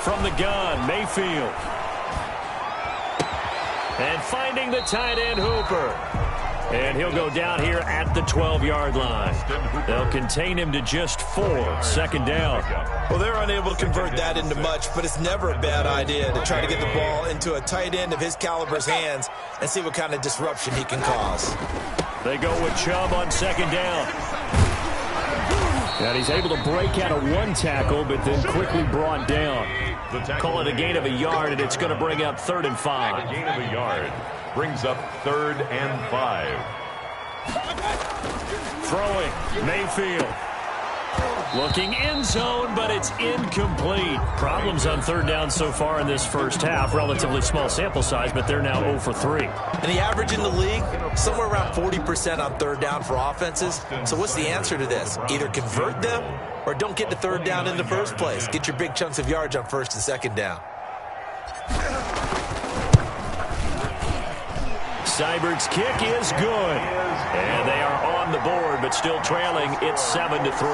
From the gun, Mayfield. And finding the tight end, Hooper. And he'll go down here at the 12-yard line. They'll contain him to just 4. 2nd down. Well, they're unable to convert that into much, but it's never a bad idea to try to get the ball into a tight end of his caliber's hands and see what kind of disruption he can cause. They go with Chubb on 2nd down. And he's able to break out of 1 tackle, but then quickly brought down. Call it a gain of a yard, and it's going to bring up 3rd and 5. A gain of a yard brings up 3rd and 5. Throwing, Mayfield. Looking end zone, but it's incomplete. Problems on 3rd down so far in this first half. Relatively small sample size, but they're now 0 for 3. And the average in the league, somewhere around 40% on 3rd down for offenses. So what's the answer to this? Either convert them or don't get to 3rd down in the first place. Get your big chunks of yards on 1st and 2nd down. Seibert's kick is good. And they are on the board, but still trailing. It's 7 to 3.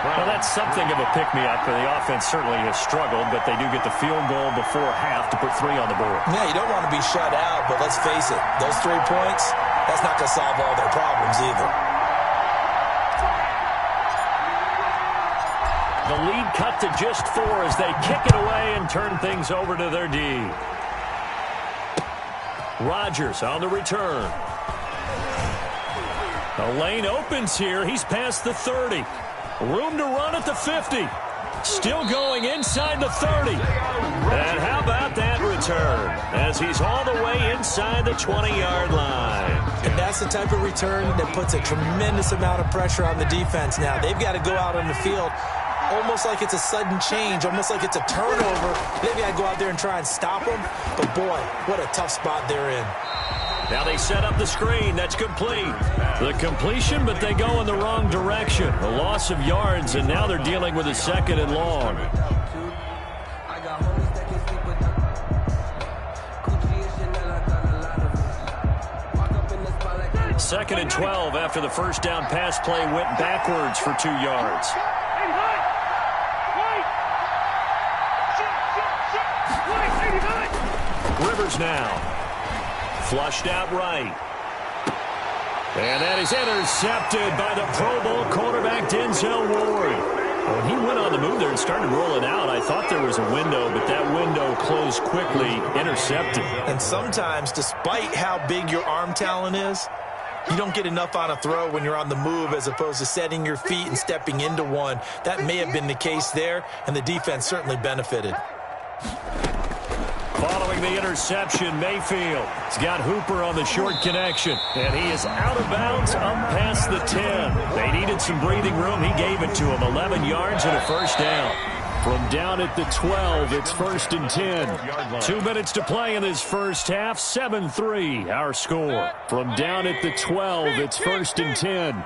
Well, that's something of a pick-me-up. The offense certainly has struggled, but they do get the field goal before half to put 3 on the board. Yeah, you don't want to be shut out, but let's face it, those 3 points, that's not going to solve all their problems either. The lead cut to just 4 as they kick it away and turn things over to their D. Rodgers on the return. The lane opens here. He's past the 30. Room to run at the 50. Still going inside the 30. And how about that return as he's all the way inside the 20-yard line. And that's the type of return that puts a tremendous amount of pressure on the defense now. They've got to go out on the field almost like it's a sudden change, almost like it's a turnover. They've got to go out there and try and stop them. But, boy, what a tough spot they're in. Now they set up the screen. That's complete. The completion, but they go in the wrong direction. A loss of yards, and now they're dealing with a 2nd and long. Second and 12 after the first down pass play went backwards for 2 yards. Rivers now. Flushed out right. And that is intercepted by the Pro Bowl quarterback Denzel Ward. When he went on the move there and started rolling out, I thought there was a window, but that window closed quickly, intercepted. And sometimes, despite how big your arm talent is, you don't get enough on a throw when you're on the move as opposed to setting your feet and stepping into one. That may have been the case there, and the defense certainly benefited. Following the interception, Mayfield has got Hooper on the short connection, and he is out of bounds up past the 10. They needed some breathing room. He gave it to him. 11 yards and a first down. From down at the 12, it's 1st and 10. 2 minutes to play in this first half. 7-3, our score. From down at the 12, it's 1st and 10.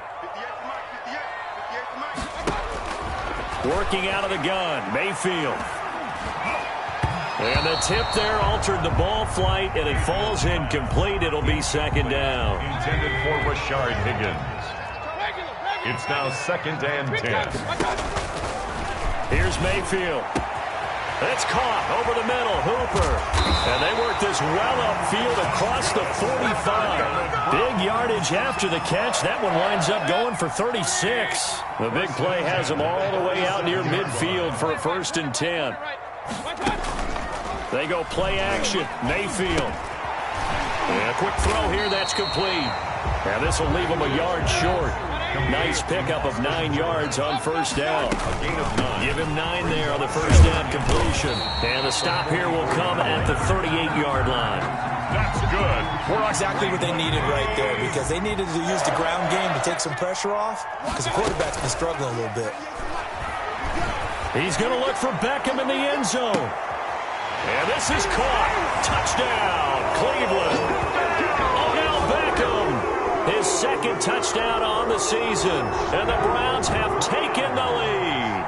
Working out of the gun, Mayfield. And the tip there altered the ball flight, and it falls incomplete. It'll be 2nd down. Intended for Rashard Higgins. It's now 2nd and 10. Here's Mayfield. It's caught over the middle. Hooper. And they work this well upfield across the 45. Big yardage after the catch. That one winds up going for 36. The big play has them all the way out near midfield for a 1st and 10. They go play action. Mayfield. And a quick throw here. That's complete. Now this will leave them a yard short. Nice pickup of 9 yards on 1st down. A gain of 9. Give him 9 there on the 1st down completion. And the stop here will come at the 38-yard line. That's good. We're exactly what they needed right there, because they needed to use the ground game to take some pressure off, because the quarterback's been struggling a little bit. He's going to look for Beckham in the end zone. And this is caught. Touchdown, Cleveland. Odell Beckham, his 2nd touchdown on the season. And the Browns have taken the lead.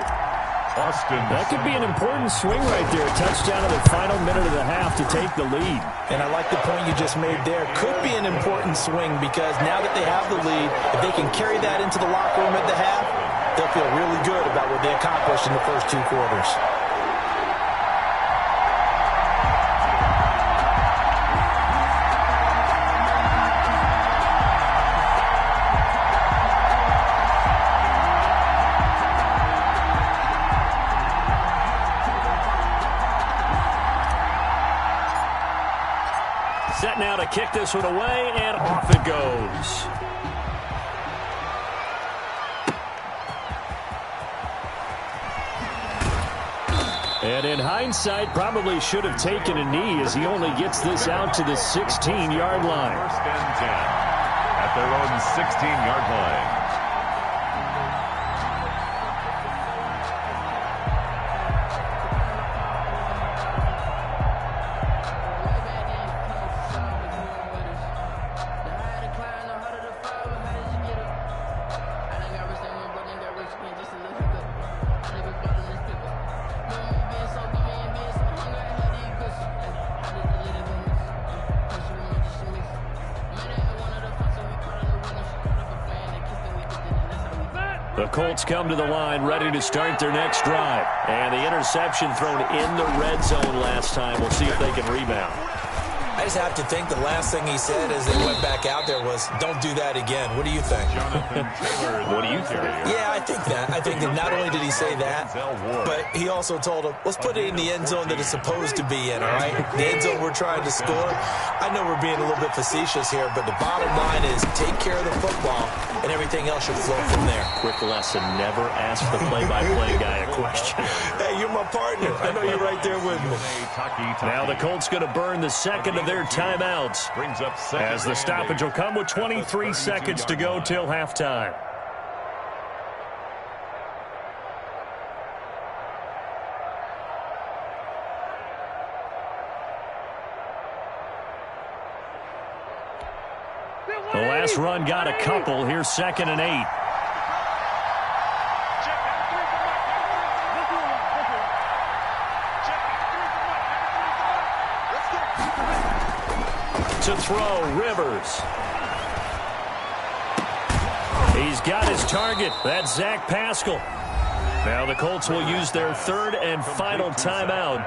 Austin. That could be an important swing right there. A touchdown in the final minute of the half to take the lead. And I like the point you just made there. Could be an important swing, because now that they have the lead, if they can carry that into the locker room at the half, they'll feel really good about what they accomplished in the first 2 quarters. Set now to kick this one away, and off it goes. And in hindsight, probably should have taken a knee as he only gets this out to the 16-yard line. First and 10 at their own 16-yard line. The Colts come to the line ready to start their next drive. And the interception thrown in the red zone last time. We'll see if they can rebound. I just have to think the last thing he said as they went back out there was, don't do that again. What do you think? What do you think? Yeah, I think that. I think that not only did he say that, but he also told him, let's put it in the end zone that it's supposed to be in, all right? The end zone we're trying to score. I know we're being a little bit facetious here, but the bottom line is take care of the football, and everything else should flow from there. Quick lesson, never ask the play-by-play guy a question. Hey, you're my partner. I know you're right there with me. Now the Colts going to burn the second of their timeouts as the stoppage will come with 23 seconds to go till halftime. The last run got a couple. Here's 2nd and 8. To throw, Rivers. He's got his target. That's Zach Pascal. Now the Colts will use their 3rd and final timeout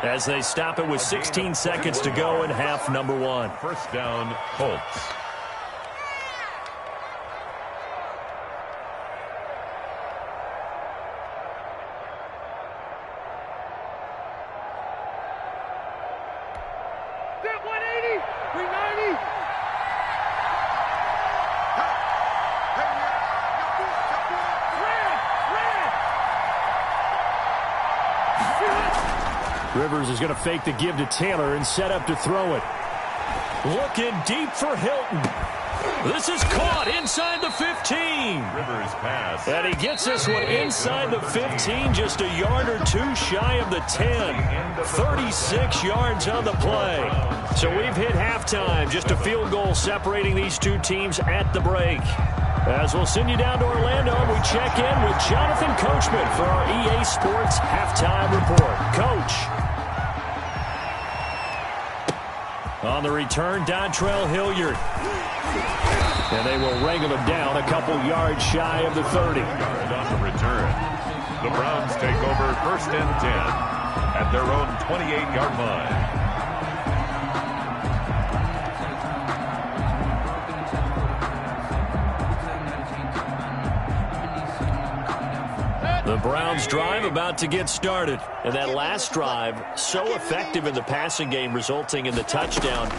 as they stop it with 16 seconds to go in half number 1. First down, Colts. Rivers is going to fake the give to Taylor and set up to throw it. Looking deep for Hilton. This is caught inside the 15. Rivers pass. And he gets this one inside the 15, just a yard or two shy of the 10. 36 yards on the play. So we've hit halftime. Just a field goal separating these two teams at the break. As we'll send you down to Orlando, we check in with Jonathan Coachman for our EA Sports Halftime Report. Coach. On the return, Dontrell Hilliard. And they will wrangle him down a couple yards shy of the 30. On the return, the Browns take over 1st and 10 at their own 28-yard line. The Browns drive about to get started. And that last drive, so effective in the passing game, resulting in the touchdown.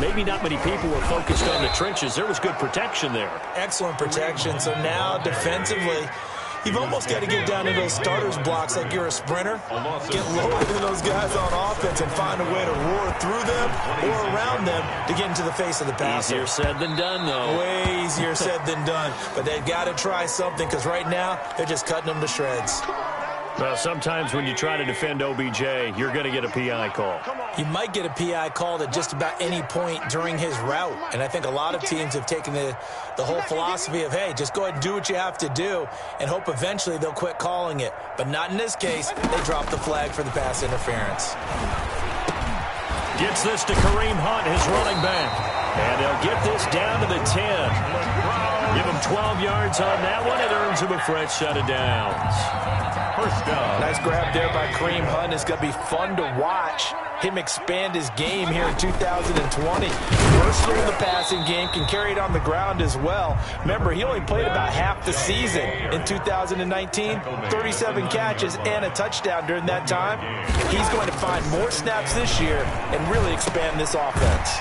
Maybe not many people were focused on the trenches. There was good protection there. Excellent protection. So now defensively, you've almost got to get down to those starters blocks like you're a sprinter. Get lower than those guys on offense and find a way to roar through them or around them to get into the face of the passer. Easier said than done, though. Way easier said than done. But they've got to try something because right now they're just cutting them to shreds. Well, sometimes when you try to defend OBJ, you're going to get a PI call. You might get a PI called at just about any point during his route. And I think a lot of teams have taken the whole philosophy of, hey, just go ahead and do what you have to do and hope eventually they'll quit calling it. But not in this case. They dropped the flag for the pass interference. Gets this to Kareem Hunt, his running back. And they'll get this down to the 10. Give him 12 yards on that one. It earns him a fresh set of downs. First down. Nice grab there by Kareem Hunt. It's going to be fun to watch him expand his game here in 2020. Versatile in the passing game, can carry it on the ground as well. Remember, he only played about half the season in 2019, 37 catches and a touchdown during that time. He's going to find more snaps this year and really expand this offense.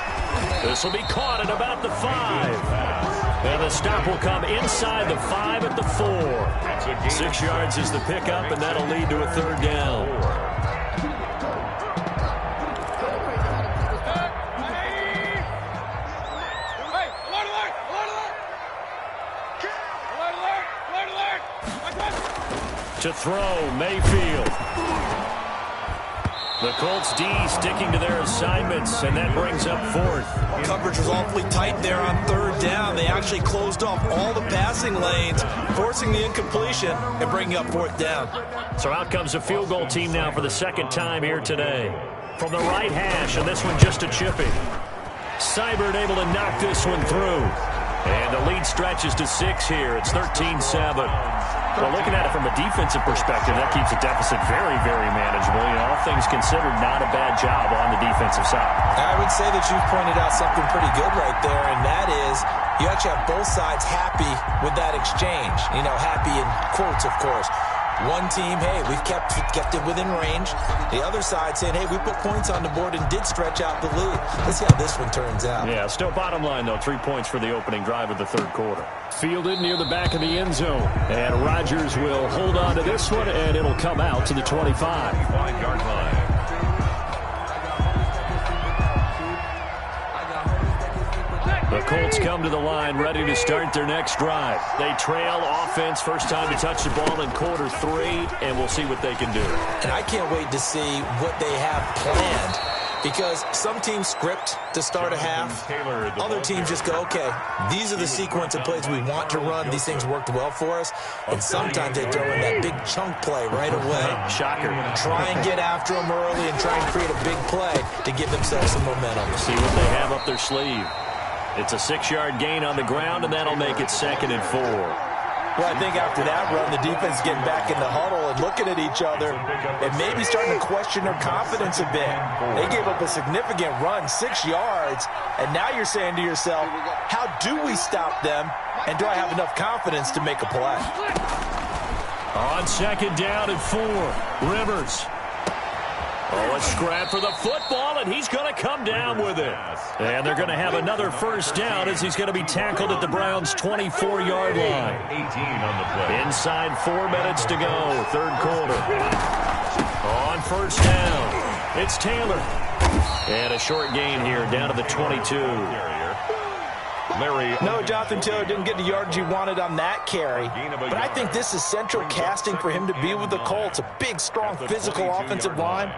This will be caught at about the 5. And the stop will come inside the 5 at the 4. 6 yards is the pickup, and that'll lead to a third down. To throw, Mayfield. The Colts D sticking to their assignments, and that brings up 4th. Coverage was awfully tight there on third down. They actually closed off all the passing lanes, forcing the incompletion and bringing up 4th down. So out comes a field goal team now for the second time here today. From the right hash, and this one just a chipping. Seibert able to knock this one through. And the lead stretches to 6 here. It's 13-7. Well, looking at it from a defensive perspective, that keeps the deficit very, very manageable. You know, all things considered, not a bad job on the defensive side. I would say that you've pointed out something pretty good right there, and that is you actually have both sides happy with that exchange. You know, happy in quotes, of course. One team, hey, we've kept it within range. The other side saying, hey, we put points on the board and did stretch out the lead. Let's see how this one turns out. Yeah, still bottom line, though, 3 points for the opening drive of the third quarter. Fielded near the back of the end zone. And Rodgers will hold on to this one, and it'll come out to the 25. 5-yard line. The Colts come to the line ready to start their next drive. They trail offense, first time to touch the ball in quarter 3, and we'll see what they can do. And I can't wait to see what they have planned, because some teams script to start a half. Other teams just go, okay, these are the sequence of plays we want to run. These things worked well for us. And sometimes they throw in that big chunk play right away. Shocker. Try and get after them early and try and create a big play to give themselves some momentum. See what they have up their sleeve. It's a 6-yard gain on the ground, and that'll make it 2nd and 4. Well, I think after that run, the defense getting back in the huddle and looking at each other and maybe starting to question their confidence a bit. They gave up a significant run, 6 yards, and now you're saying to yourself, how do we stop them, and do I have enough confidence to make a play? On 2nd down and 4, Rivers. Oh, a scrap for the football, and he's going to come down with it. And they're going to have another first down as he's going to be tackled at the Browns' 24-yard line. 18 on the play. Inside 4 minutes to go, third quarter. On first down, it's Taylor. And a short gain here down to the 22. Larry. No, Jonathan Taylor didn't get the yardage he wanted on that carry. But I think this is central casting for him to be with the Colts. A big, strong, physical offensive line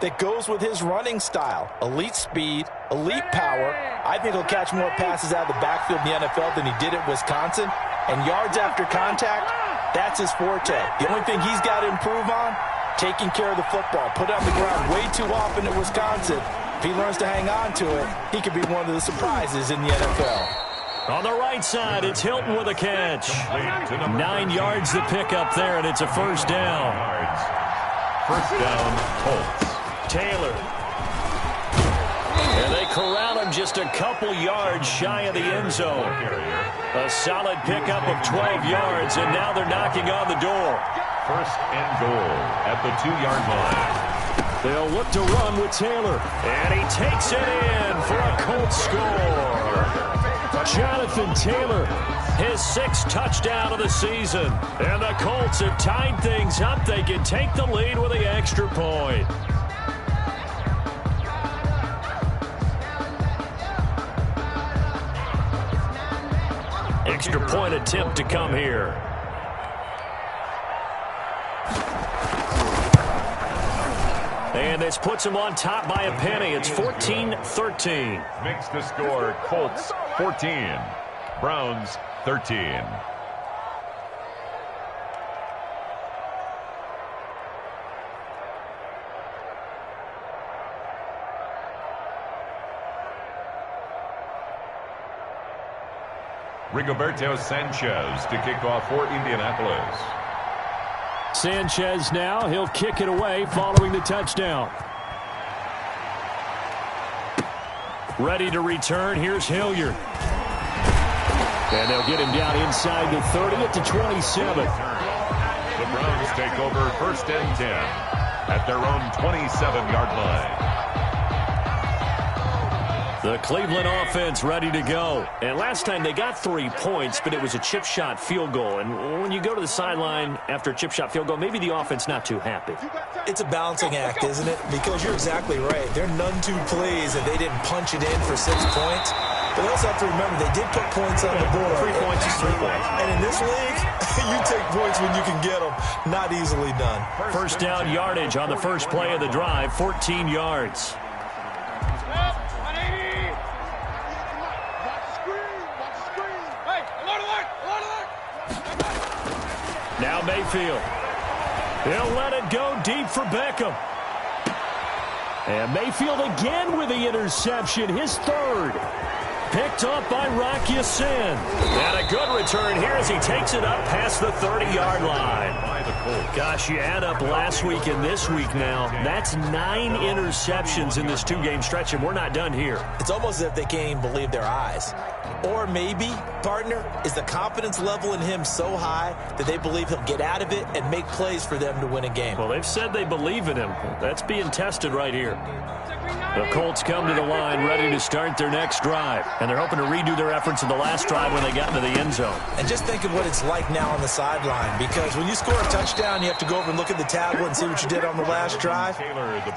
that goes with his running style. Elite speed, elite power. I think he'll catch more passes out of the backfield in the NFL than he did at Wisconsin. And yards after contact, that's his forte. The only thing he's got to improve on, taking care of the football. Put it on the ground way too often at Wisconsin. If he learns to hang on to it, he could be one of the surprises in the NFL. On the right side, it's Hilton with a catch. 9 yards to pick up there, and it's a first down. First down, Colts. Taylor. And they corral him just a couple yards shy of the end zone. A solid pickup of 12 yards, and now they're knocking on the door. First and goal at the 2-yard line. They'll look to run with Taylor. And he takes it in for a Colts score. Jonathan Taylor, his 6th touchdown of the season. And the Colts have tied things up. They can take the lead with the extra point. Extra point attempt to come here. And this puts him on top by a penny. It's 14-13. Makes the score Colts 14, Browns 13. Rigoberto Sanchez to kick off for Indianapolis. Sanchez now, he'll kick it away following the touchdown. Ready to return, here's Hilliard. And they'll get him down inside the 30 at the 27. The Browns take over 1st and 10 at their own 27-yard line. The Cleveland offense ready to go. And last time they got 3 points, but it was a chip shot field goal. And when you go to the sideline after a chip shot field goal, maybe the offense not too happy. It's a balancing act, isn't it? Because you're exactly right. They're none too pleased that they didn't punch it in for 6 points. But they also have to remember they did put points on the board. 3 points is 3 points. And in this league, you take points when you can get them. Not easily done. First down yardage on the first play of the drive, 14 yards. Now Mayfield. He'll let it go deep for Beckham. And Mayfield again with the interception, his 3rd. Picked up by Rocky Sin. And a good return here as he takes it up past the 30-yard line. Gosh, you add up last week and this week now. That's 9 interceptions in this 2-game stretch, and we're not done here. It's almost as if they can't even believe their eyes. Or maybe, partner, is the confidence level in him so high that they believe he'll get out of it and make plays for them to win a game. Well, they've said they believe in him. That's being tested right here. The Colts come to the line ready to start their next drive. And they're hoping to redo their efforts in the last drive when they got into the end zone. And just think of what it's like now on the sideline. Because when you score a touchdown, you have to go over and look at the tablet and see what you did on the last drive.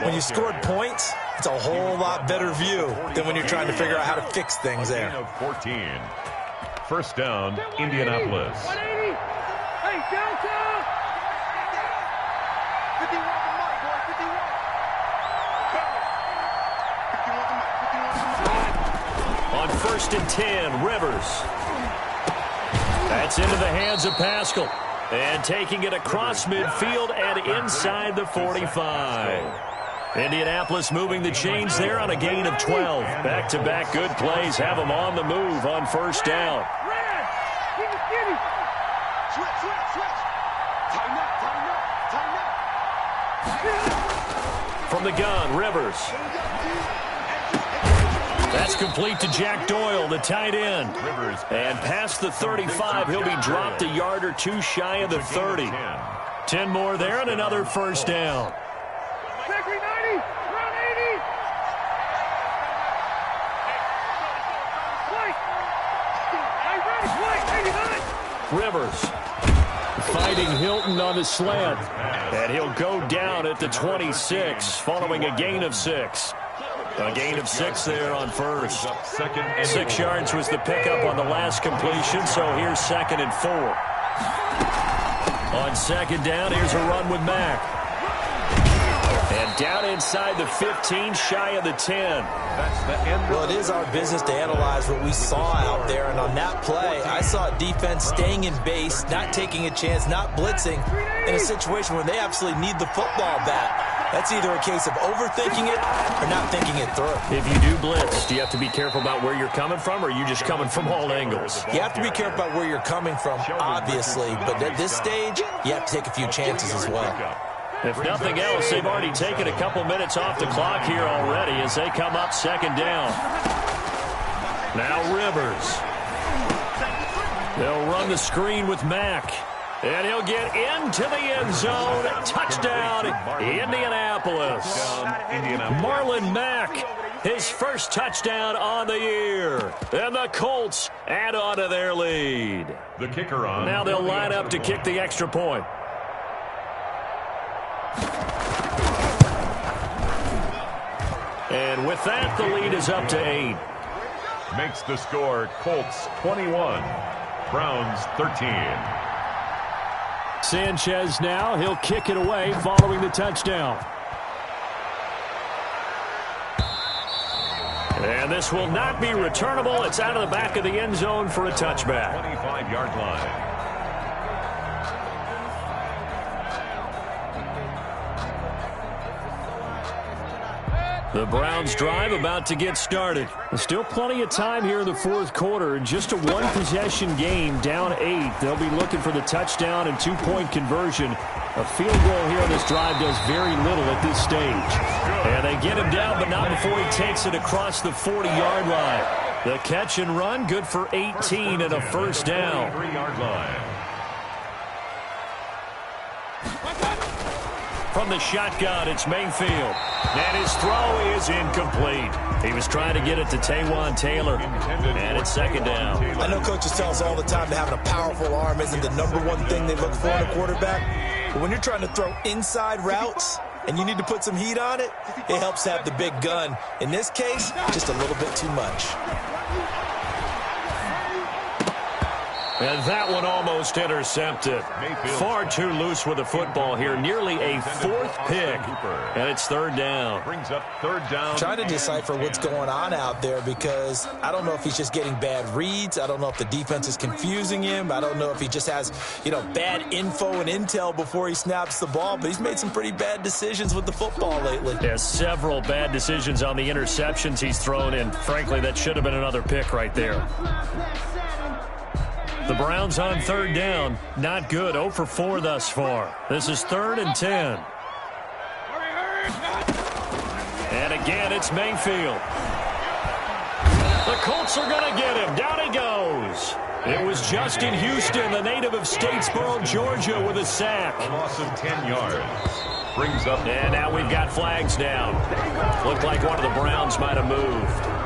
When you scored points, it's a whole lot better view than when you're trying to figure out how to fix things there. 14. First down, Indianapolis. 180. Hey, downtown. 51 the mic, boy. 51. On 1st and 10, Rivers. That's into the hands of Pascal. And taking it across midfield and inside the 45. Indianapolis moving the chains there on a gain of 12. Back-to-back good plays have them on the move on 1st down. From the gun, Rivers. That's complete to Jack Doyle, the tight end. And past the 35, he'll be dropped a yard or 2 shy of the 30. 10 more there and another 1st down. Rivers fighting Hilton on the slant. And he'll go down at the 26 following a gain of 6. A gain of 6 there on 1st. 6 yards was the pickup on the last completion, so here's 2nd and 4. On 2nd down, here's a run with Mack. And down inside the 15, shy of the 10. Well, it is our business to analyze what we saw out there, and on that play, I saw defense staying in base, not taking a chance, not blitzing, in a situation where they absolutely need the football back. That's either a case of overthinking it or not thinking it through. If you do blitz, do you have to be careful about where you're coming from, or are you just coming from all angles? You have to be careful about where you're coming from, obviously, but at this stage, you have to take a few chances as well. If nothing else, they've already taken a couple minutes off the clock here already as they come up 2nd down. Now Rivers. They'll run the screen with Mack. And he'll get into the end zone. Touchdown, Indianapolis. Marlon Mack, his first touchdown on the year. And the Colts add on to their lead. The kicker on. Now they'll line up to kick the extra point. And with that, the lead is up to 8. Makes the score Colts 21, Browns 13. Sanchez now, he'll kick it away following the touchdown. And this will not be returnable. It's out of the back of the end zone for a touchback. 25-yard line. The Browns drive about to get started. There's still plenty of time here in the fourth quarter. Just a one-possession game, down 8. They'll be looking for the touchdown and two-point conversion. A field goal here on this drive does very little at this stage. And they get him down, but not before he takes it across the 40-yard line. The catch and run, good for 18 and a first down. 3-yard line. From the shotgun, it's Mayfield. And his throw is incomplete. He was trying to get it to Taywan Taylor. And it's second down. I know coaches tell us all the time that having a powerful arm isn't the number one thing they look for in a quarterback. But when you're trying to throw inside routes and you need to put some heat on it, it helps to have the big gun. In this case, just a little bit too much. And that one almost intercepted. Far too loose with the football here. Nearly a fourth pick. And it's third down. Brings up third down. Trying to decipher what's going on out there because I don't know if he's just getting bad reads. I don't know if the defense is confusing him. I don't know if he just has, bad info and intel before he snaps the ball. But he's made some pretty bad decisions with the football lately. Yeah, several bad decisions on the interceptions he's thrown in. Frankly, that should have been another pick right there. The Browns on third down. Not good. 0 for 4 thus far. This is 3rd and 10. And again, it's Mayfield. The Colts are going to get him. Down he goes. It was Justin Houston, the native of Statesboro, Georgia, with a sack. A loss of 10 yards. Brings up. And now we've got flags down. Looked like one of the Browns might have moved.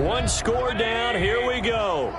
One score down. Here we go.